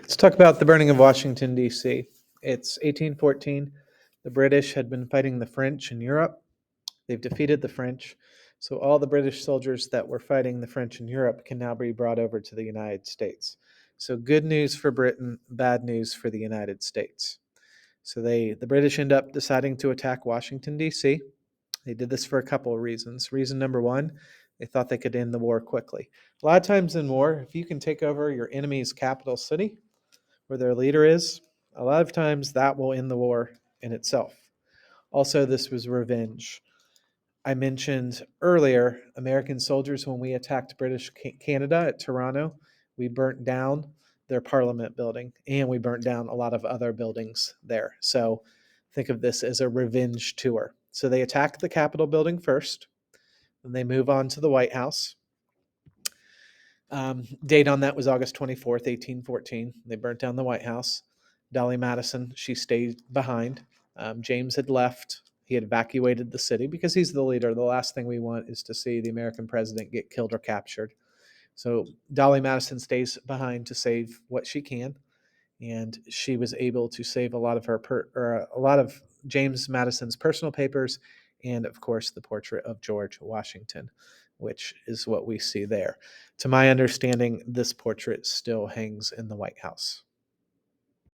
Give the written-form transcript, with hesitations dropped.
Let's talk about the burning of Washington, D.C. It's 1814. The British had been fighting the French in Europe. They've defeated the French. So all the British soldiers that were fighting the French in Europe can now be brought over to the United States. So good news for Britain, bad news for the United States. So the British end up deciding to attack Washington, D.C. They did this for a couple of reasons. Reason number one, they thought they could end the war quickly. A lot of times in war, if you can take over your enemy's capital city, where their leader is, a lot of times that will end the war in itself. Also, this was revenge. I mentioned earlier American soldiers, when we attacked British Canada at Toronto, we burnt down their parliament building and we burnt down a lot of other buildings there. So think of this as a revenge tour. So they attack the Capitol building first, and they move on to the White House. Date on that was August 24th, 1814. They burnt down the White House. Dolly Madison, she stayed behind. James had left. He had evacuated the city because he's the leader. The last thing we want is to see the American president get killed or captured. So Dolly Madison stays behind to save what she can, and she was able to save a lot of a lot of James Madison's personal papers, and of course the portrait of George Washington, which is what we see there. To my understanding, this portrait still hangs in the White House.